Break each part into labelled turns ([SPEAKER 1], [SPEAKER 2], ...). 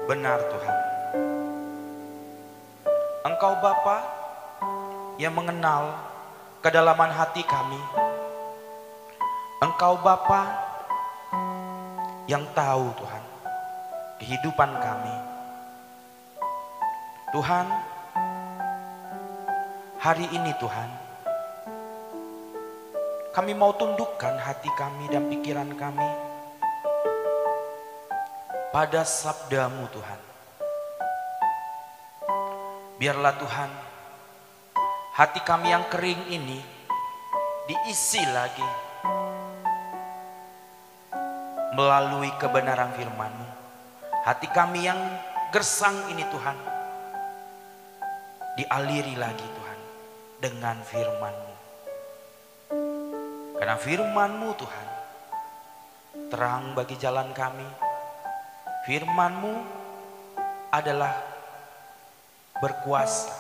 [SPEAKER 1] Benar Tuhan, Engkau Bapa yang mengenal kedalaman hati kami. Engkau Bapa yang tahu Tuhan kehidupan kami. Tuhan, hari ini Tuhan, kami mau tundukkan hati kami dan pikiran kami pada sabda-Mu Tuhan. Biarlah Tuhan, hati kami yang kering ini diisi lagi melalui kebenaran firman-Mu. Hati kami yang gersang ini Tuhan, dialiri lagi Tuhan dengan firman-Mu. Karena firman-Mu Tuhan terang bagi jalan kami. Firman-Mu adalah berkuasa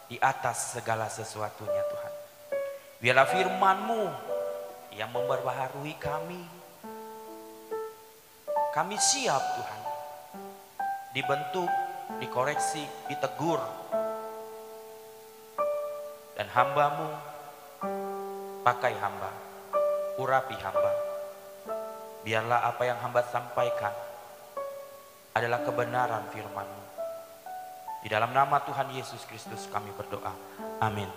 [SPEAKER 1] di atas segala sesuatunya Tuhan. Biarlah firman-Mu yang memperbaharui kami. Kami siap Tuhan dibentuk, dikoreksi, ditegur. Dan hamba-Mu pakai hamba, urapi hamba. Biarlah apa yang hamba sampaikan adalah kebenaran firman-Mu. Di dalam nama Tuhan Yesus Kristus kami berdoa. Amin.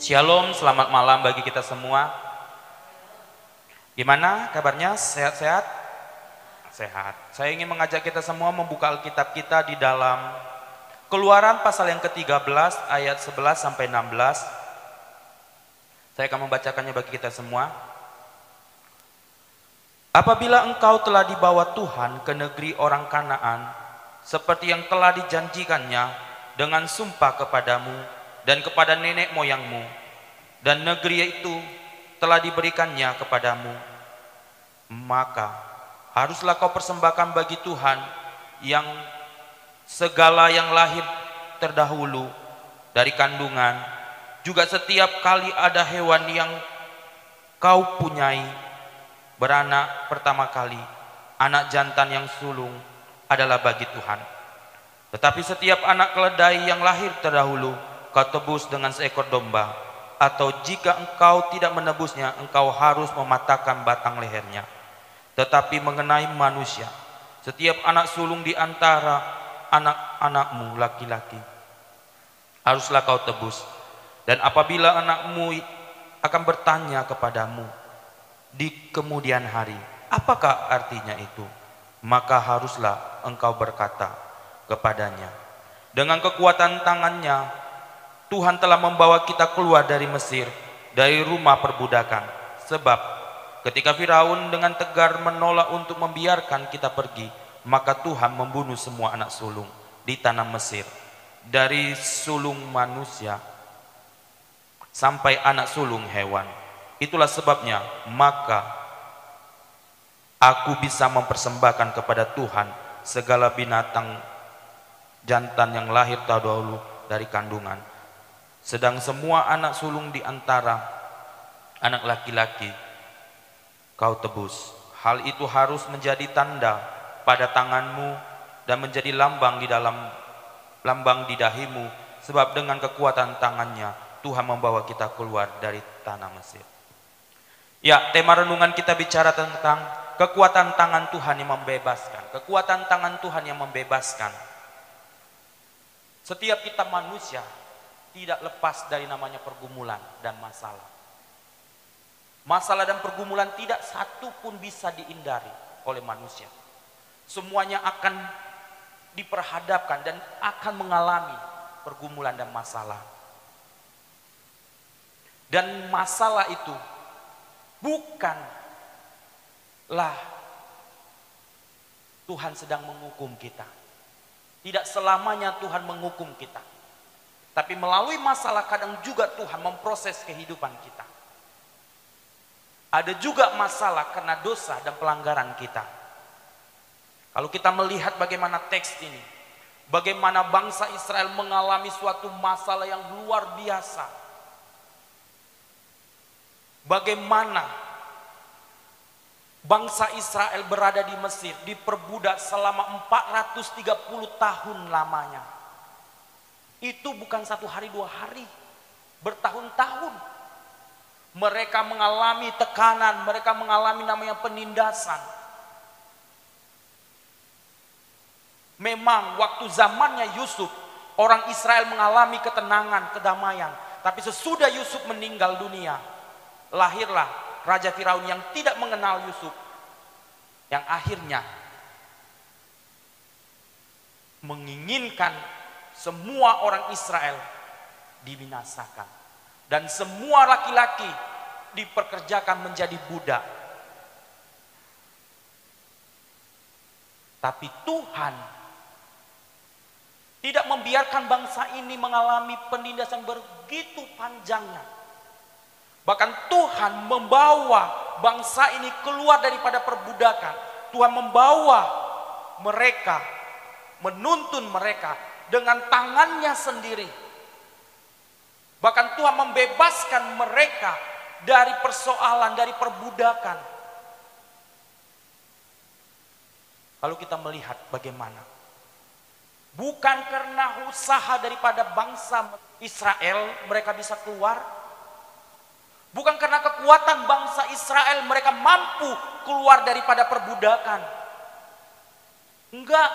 [SPEAKER 1] Shalom, selamat malam bagi kita semua. Gimana kabarnya? Sehat-sehat? Sehat. Saya ingin mengajak kita semua membuka Alkitab kita di dalam Keluaran pasal yang ke-13 ayat 11 sampai 16. Saya akan membacakannya bagi kita semua. Apabila engkau telah dibawa Tuhan ke negeri orang Kanaan, seperti yang telah dijanjikannya dengan sumpah kepadamu dan kepada nenek moyangmu, dan negeri itu telah diberikannya kepadamu, maka haruslah kau persembahkan bagi Tuhan yang segala yang lahir terdahulu dari kandungan, juga setiap kali ada hewan yang kau punyai beranak pertama kali, anak jantan yang sulung adalah bagi Tuhan. Tetapi setiap anak keledai yang lahir terdahulu kau tebus dengan seekor domba, atau jika engkau tidak menebusnya, engkau harus mematahkan batang lehernya. Tetapi mengenai manusia, setiap anak sulung di antara anak-anakmu laki-laki haruslah kau tebus. Dan apabila anakmu akan bertanya kepadamu di kemudian hari, apakah artinya itu? Maka haruslah engkau berkata kepadanya, dengan kekuatan tangannya Tuhan telah membawa kita keluar dari Mesir, dari rumah perbudakan. Sebab ketika Firaun dengan tegar menolak untuk membiarkan kita pergi, maka Tuhan membunuh semua anak sulung di tanah Mesir, dari sulung manusia sampai anak sulung hewan. Itulah sebabnya maka aku bisa mempersembahkan kepada Tuhan segala binatang jantan yang lahir terdahulu dari kandungan, sedang semua anak sulung di antara anak laki-laki kau tebus. Hal itu harus menjadi tanda pada tanganmu dan menjadi lambang di dahimu, sebab dengan kekuatan tangannya Tuhan membawa kita keluar dari tanah Mesir. Ya, tema renungan kita bicara tentang kekuatan tangan Tuhan yang membebaskan. Kekuatan tangan Tuhan yang membebaskan. Setiap kita manusia tidak lepas dari namanya pergumulan dan masalah. Masalah dan pergumulan tidak satu pun bisa dihindari oleh manusia. Semuanya akan diperhadapkan dan akan mengalami pergumulan dan masalah. Dan masalah itu bukanlah Tuhan sedang menghukum kita. Tidak selamanya Tuhan menghukum kita. Tapi melalui masalah kadang juga Tuhan memproses kehidupan kita. Ada juga masalah karena dosa dan pelanggaran kita. Kalau kita melihat bagaimana teks ini, bagaimana bangsa Israel mengalami suatu masalah yang luar biasa. Bagaimana Bangsa Israel berada di Mesir, diperbudak selama 430 tahun lamanya. Itu bukan satu hari dua hari, bertahun-tahun. Mereka mengalami tekanan, mereka mengalami namanya penindasan. Memang waktu zamannya Yusuf, orang Israel mengalami ketenangan, kedamaian. Tapi sesudah Yusuf meninggal dunia, lahirlah Raja Firaun yang tidak mengenal Yusuf, yang akhirnya menginginkan semua orang Israel dibinasakan dan semua laki-laki diperkerjakan menjadi budak. Tapi Tuhan tidak membiarkan bangsa ini mengalami penindasan begitu panjangnya. Bahkan Tuhan membawa bangsa ini keluar daripada perbudakan. Tuhan membawa mereka, menuntun mereka dengan tangannya sendiri. Bahkan Tuhan membebaskan mereka dari persoalan, dari perbudakan. Lalu kita melihat bagaimana. Bukan karena usaha daripada bangsa Israel mereka bisa keluar. Bukan karena kekuatan bangsa Israel mereka mampu keluar daripada perbudakan. Enggak.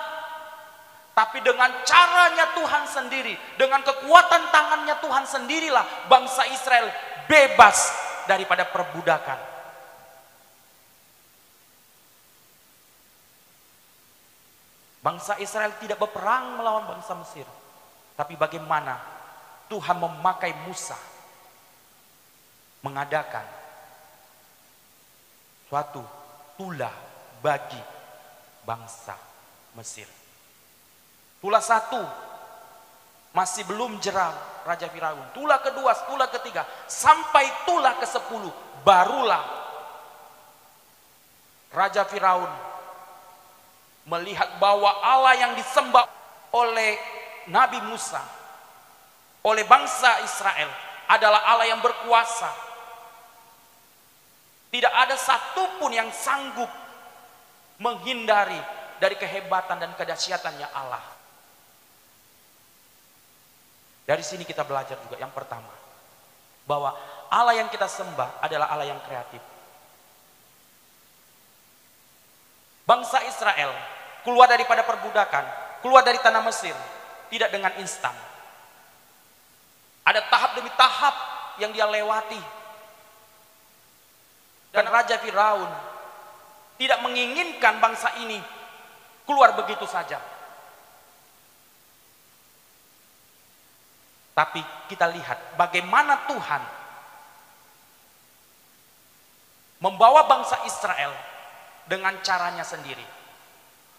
[SPEAKER 1] Tapi dengan caranya Tuhan sendiri, dengan kekuatan tangannya Tuhan sendirilah bangsa Israel bebas daripada perbudakan. Bangsa Israel tidak berperang melawan bangsa Mesir. Tapi bagaimana Tuhan memakai Musa mengadakan suatu tulah bagi bangsa Mesir. Tulah satu masih belum jerah Raja Firaun. Tulah kedua, tulah ketiga, sampai tulah ke-10 barulah Raja Firaun melihat bahwa Allah yang disembah oleh Nabi Musa, oleh bangsa Israel adalah Allah yang berkuasa. Tidak ada satupun yang sanggup menghindari dari kehebatan dan kedahsyatannya Allah. Dari sini kita belajar juga yang pertama, bahwa Allah yang kita sembah adalah Allah yang kreatif. Bangsa Israel keluar daripada perbudakan, keluar dari tanah Mesir, tidak dengan instan. Ada tahap demi tahap yang dia lewati. Dan Raja Firaun tidak menginginkan bangsa ini keluar begitu saja. Tapi kita lihat bagaimana Tuhan membawa bangsa Israel dengan caranya sendiri.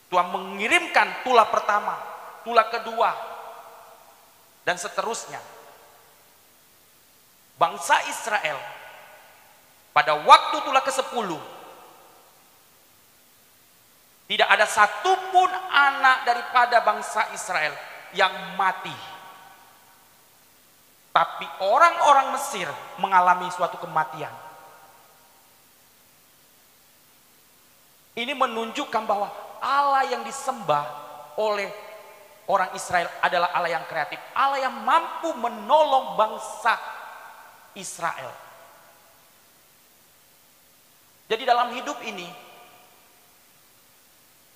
[SPEAKER 1] Tuhan mengirimkan tulah pertama, tulah kedua, dan seterusnya. Bangsa Israel pada waktu tulah ke-10 tidak ada satupun anak daripada bangsa Israel yang mati. Tapi orang-orang Mesir mengalami suatu kematian. Ini menunjukkan bahwa Allah yang disembah oleh orang Israel adalah Allah yang kreatif, Allah yang mampu menolong bangsa Israel. Jadi dalam hidup ini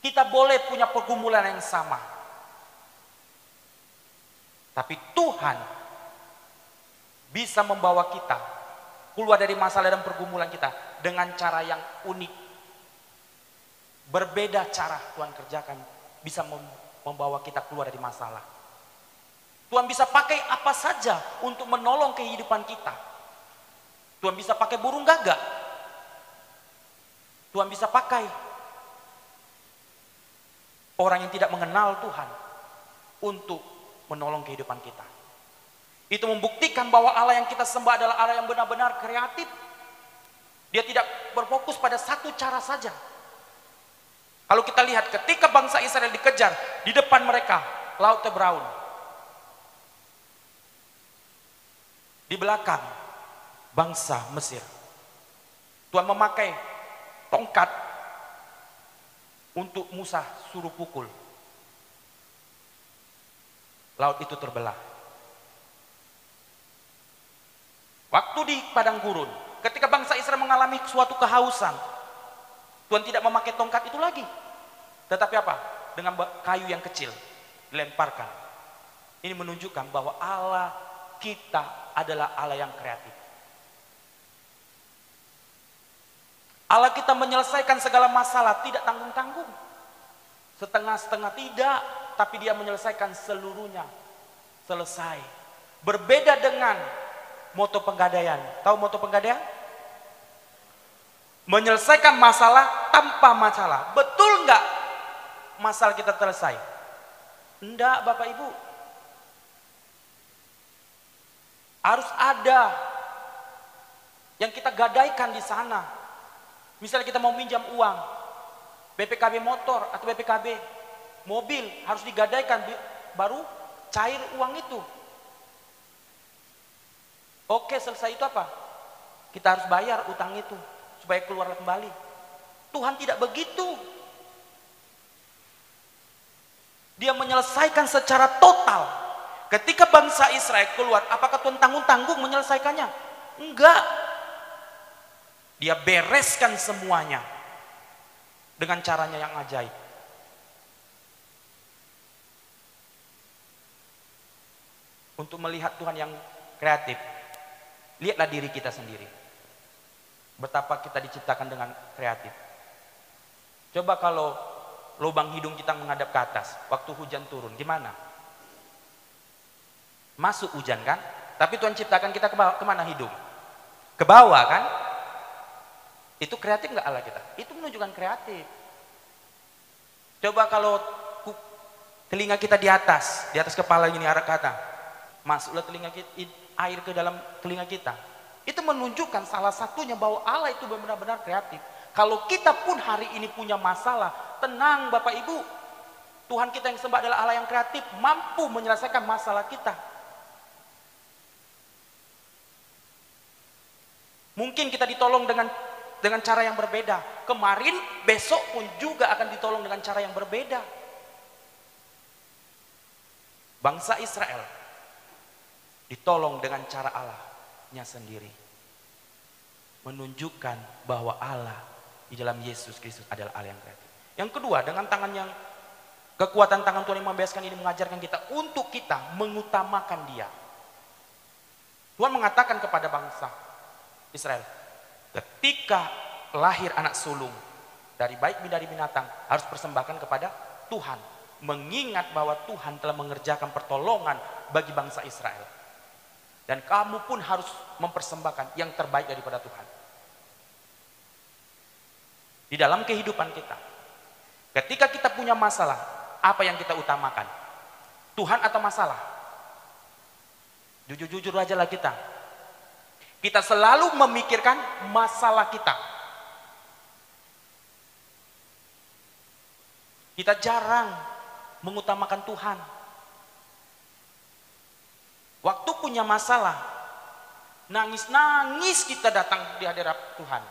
[SPEAKER 1] kita boleh punya pergumulan yang sama, tapi Tuhan bisa membawa kita keluar dari masalah dan pergumulan kita dengan cara yang unik. Berbeda cara Tuhan kerjakan, bisa membawa kita keluar dari masalah. Tuhan bisa pakai apa saja untuk menolong kehidupan kita. Tuhan bisa pakai burung gagak. Tuhan bisa pakai orang yang tidak mengenal Tuhan untuk menolong kehidupan kita. Itu membuktikan bahwa Allah yang kita sembah adalah Allah yang benar-benar kreatif. Dia tidak berfokus pada satu cara saja. Kalau kita lihat ketika bangsa Israel dikejar, di depan mereka Laut Tebraun, di belakang bangsa Mesir. Tuhan memakai tongkat untuk Musa suruh pukul. Laut itu terbelah. Waktu di padang gurun, ketika bangsa Israel mengalami suatu kehausan, Tuhan tidak memakai tongkat itu lagi. Tetapi apa? Dengan kayu yang kecil dilemparkan. Ini menunjukkan bahwa Allah kita adalah Allah yang kreatif. Allah kita menyelesaikan segala masalah tidak tanggung-tanggung. Setengah-setengah tidak, tapi dia menyelesaikan seluruhnya. Selesai. Berbeda dengan moto penggadaian. Tahu moto penggadaian? Menyelesaikan masalah tanpa masalah. Betul nggak masalah kita selesai? Enggak, Bapak Ibu. Harus ada yang kita gadaikan di sana. Misalnya kita mau minjam uang, BPKB motor atau BPKB mobil harus digadaikan baru cair uang itu. Oke, selesai itu apa? Kita harus bayar utang itu supaya keluar kembali. Tuhan tidak begitu. Dia menyelesaikan secara total. Ketika bangsa Israel keluar, apakah Tuhan tanggung-tanggung menyelesaikannya? Enggak. Dia bereskan semuanya dengan caranya yang ajaib. Untuk melihat Tuhan yang kreatif, lihatlah diri kita sendiri. Betapa kita diciptakan dengan kreatif. Coba kalau lubang hidung kita menghadap ke atas, waktu hujan turun, gimana? Masuk hujan kan? Tapi Tuhan ciptakan kita kemana hidung? Ke bawah kan? Itu kreatif nggak Allah kita? Itu menunjukkan kreatif. Coba kalau telinga kita di atas kepala ini arah ke atas, masuklah telinga kita, air ke dalam telinga kita. Itu menunjukkan salah satunya bahwa Allah itu benar-benar kreatif. Kalau kita pun hari ini punya masalah, tenang Bapak Ibu. Tuhan kita yang sembah adalah Allah yang kreatif, mampu menyelesaikan masalah kita. Mungkin kita ditolong dengan cara yang berbeda. Kemarin, besok pun juga akan ditolong dengan cara yang berbeda. Bangsa Israel ditolong dengan cara Allahnya sendiri. Menunjukkan bahwa Allah di dalam Yesus Kristus adalah Allah yang kreatif. Yang kedua, dengan kekuatan tangan Tuhan yang membebaskan ini mengajarkan kita untuk kita mengutamakan Dia. Tuhan mengatakan kepada bangsa Israel, ketika lahir anak sulung dari binatang harus persembahkan kepada Tuhan, mengingat bahwa Tuhan telah mengerjakan pertolongan bagi bangsa Israel, dan kamu pun harus mempersembahkan yang terbaik daripada Tuhan di dalam kehidupan kita. Ketika kita punya masalah, apa yang kita utamakan? Tuhan atau masalah? Jujur-jujur aja lah kita. Kita selalu memikirkan masalah kita. Kita jarang mengutamakan Tuhan. Waktu punya masalah, nangis-nangis kita datang di hadirat Tuhan.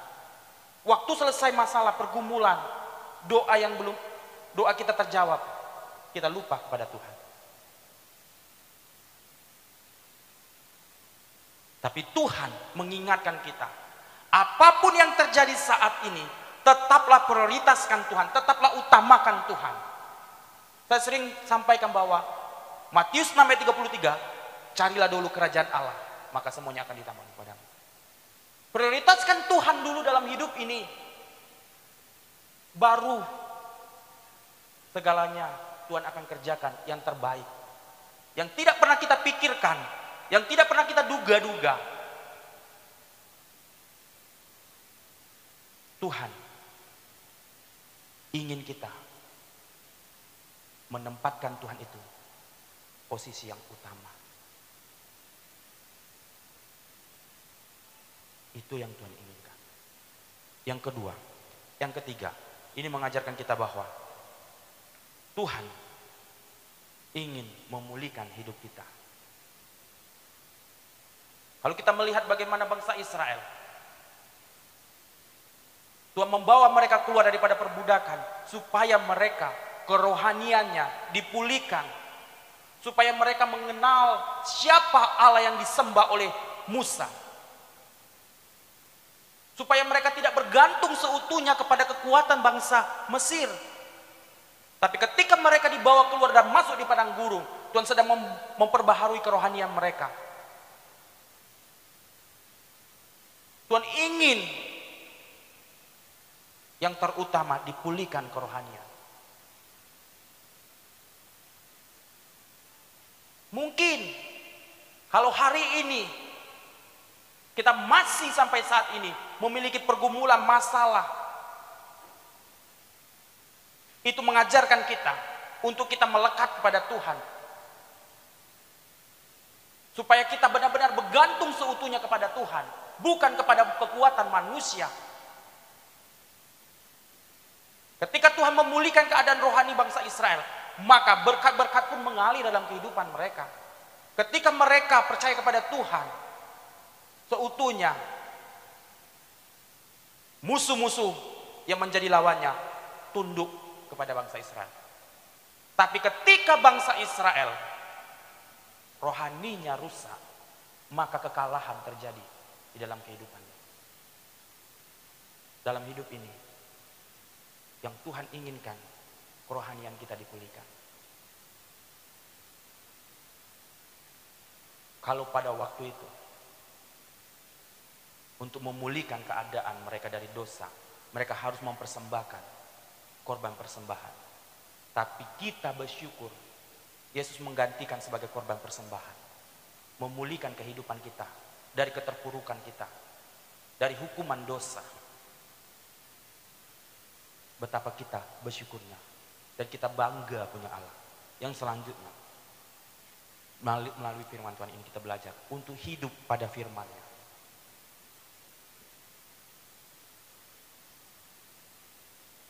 [SPEAKER 1] Waktu selesai masalah pergumulan, doa kita terjawab, kita lupa kepada Tuhan. Tapi Tuhan mengingatkan kita, apapun yang terjadi saat ini, tetaplah prioritaskan Tuhan, tetaplah utamakan Tuhan. Saya sering sampaikan bahwa Matius 6 ayat 33, carilah dulu kerajaan Allah, maka semuanya akan ditambah kepadamu. Prioritaskan Tuhan dulu dalam hidup ini, baru segalanya Tuhan akan kerjakan yang terbaik, yang tidak pernah kita pikirkan, yang tidak pernah kita duga-duga. Tuhan ingin kita menempatkan Tuhan itu posisi yang utama. Itu yang Tuhan inginkan. Yang kedua, yang ketiga, ini mengajarkan kita bahwa Tuhan ingin memulihkan hidup kita. Kalau kita melihat bagaimana bangsa Israel Tuhan membawa mereka keluar daripada perbudakan supaya mereka kerohaniannya dipulihkan, supaya mereka mengenal siapa Allah yang disembah oleh Musa, supaya mereka tidak bergantung seutuhnya kepada kekuatan bangsa Mesir. Tapi ketika mereka dibawa keluar dan masuk di padang gurun, Tuhan sedang memperbaharui kerohanian mereka. Tuhan ingin yang terutama dipulihkan kerohanian. Mungkin kalau hari ini kita masih sampai saat ini memiliki pergumulan masalah, itu mengajarkan kita untuk kita melekat kepada Tuhan, supaya kita benar-benar bergantung seutuhnya kepada Tuhan, bukan kepada kekuatan manusia. Ketika Tuhan memulihkan keadaan rohani bangsa Israel, maka berkat-berkat pun mengalir dalam kehidupan mereka. Ketika mereka percaya kepada Tuhan seutuhnya, musuh-musuh yang menjadi lawannya tunduk kepada bangsa Israel. Tapi ketika bangsa Israel rohaninya rusak, maka kekalahan terjadi di dalam kehidupannya. Dalam hidup ini yang Tuhan inginkan, kerohanian kita dipulihkan. Kalau pada waktu itu untuk memulihkan keadaan mereka dari dosa, mereka harus mempersembahkan korban persembahan. Tapi kita bersyukur Yesus menggantikan sebagai korban persembahan, memulihkan kehidupan kita dari keterpurukan kita, dari hukuman dosa. Betapa kita bersyukurnya, dan kita bangga punya Allah. Yang selanjutnya, melalui firman Tuhan ini kita belajar untuk hidup pada firman-Nya.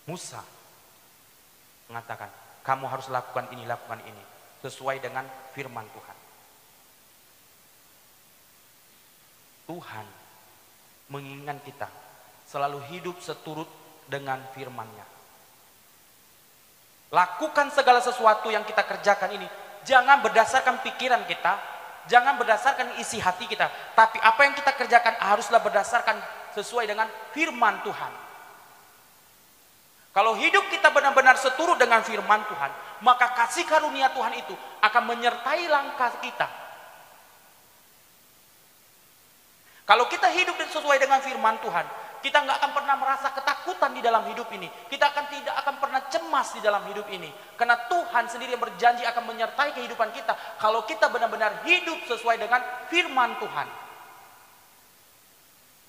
[SPEAKER 1] Musa mengatakan, kamu harus lakukan ini sesuai dengan firman Tuhan. Tuhan menginginkan kita selalu hidup seturut dengan firman-Nya. Lakukan segala sesuatu yang kita kerjakan ini jangan berdasarkan pikiran kita, jangan berdasarkan isi hati kita, tapi apa yang kita kerjakan haruslah berdasarkan sesuai dengan firman Tuhan. Kalau hidup kita benar-benar seturut dengan firman Tuhan, maka kasih karunia Tuhan itu akan menyertai langkah kita. Kalau kita hidup sesuai dengan firman Tuhan, kita nggak akan pernah merasa ketakutan di dalam hidup ini. Kita tidak akan pernah cemas di dalam hidup ini. Karena Tuhan sendiri yang berjanji akan menyertai kehidupan kita kalau kita benar-benar hidup sesuai dengan firman Tuhan.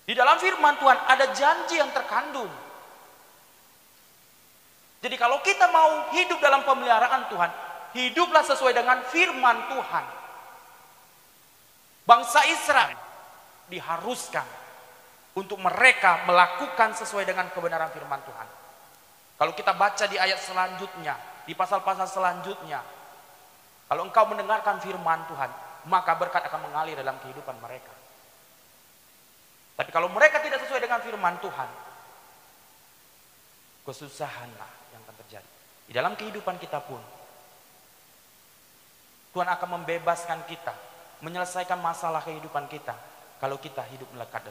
[SPEAKER 1] Di dalam firman Tuhan ada janji yang terkandung. Jadi kalau kita mau hidup dalam pemeliharaan Tuhan, hiduplah sesuai dengan firman Tuhan. Bangsa Israel diharuskan untuk mereka melakukan sesuai dengan kebenaran firman Tuhan. Kalau kita baca di ayat selanjutnya, di pasal-pasal selanjutnya, kalau engkau mendengarkan firman Tuhan, maka berkat akan mengalir dalam kehidupan mereka. Tapi kalau mereka tidak sesuai dengan firman Tuhan, kesusahanlah yang akan terjadi. Di dalam kehidupan kita pun, Tuhan akan membebaskan kita, menyelesaikan masalah kehidupan kita, kalau kita hidup melekat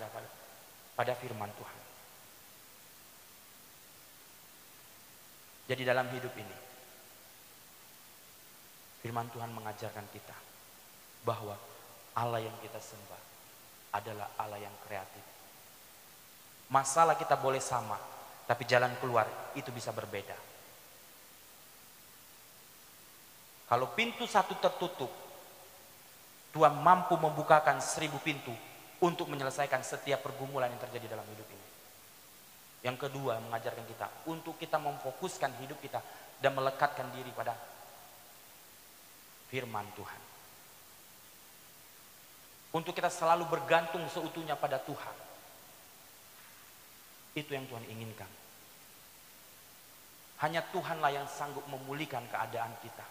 [SPEAKER 1] pada firman Tuhan. Jadi dalam hidup ini, firman Tuhan mengajarkan kita bahwa Allah yang kita sembah adalah Allah yang kreatif. Masalah kita boleh sama, tapi jalan keluar itu bisa berbeda. Kalau pintu satu tertutup, Tuhan mampu membukakan 1000 pintu untuk menyelesaikan setiap pergumulan yang terjadi dalam hidup ini. Yang kedua, mengajarkan kita untuk kita memfokuskan hidup kita dan melekatkan diri pada firman Tuhan. Untuk kita selalu bergantung seutuhnya pada Tuhan. Itu yang Tuhan inginkan. Hanya Tuhanlah yang sanggup memulihkan keadaan kita.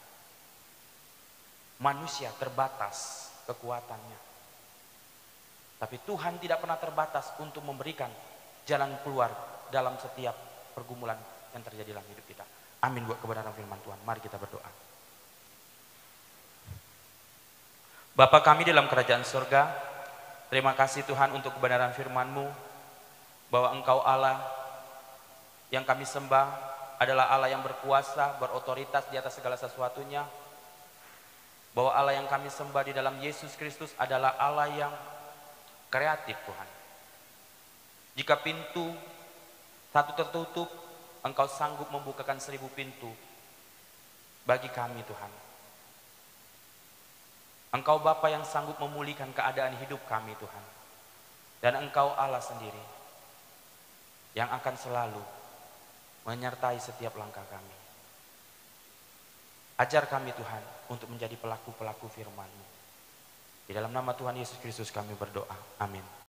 [SPEAKER 1] Manusia terbatas kekuatannya. Tapi Tuhan tidak pernah terbatas untuk memberikan jalan keluar dalam setiap pergumulan yang terjadi dalam hidup kita. Amin buat kebenaran firman Tuhan. Mari kita berdoa. Bapa kami dalam kerajaan surga, terima kasih Tuhan untuk kebenaran firman-Mu, bahwa Engkau Allah yang kami sembah adalah Allah yang berkuasa, berotoritas di atas segala sesuatunya. Bahwa Allah yang kami sembah di dalam Yesus Kristus adalah Allah yang kreatif Tuhan. Jika pintu satu tertutup, Engkau sanggup membukakan 1000 pintu bagi kami Tuhan. Engkau Bapa yang sanggup memulihkan keadaan hidup kami Tuhan. Dan Engkau Allah sendiri yang akan selalu menyertai setiap langkah kami. Ajar kami Tuhan untuk menjadi pelaku-pelaku firman-Mu. Di dalam nama Tuhan Yesus Kristus kami berdoa. Amin.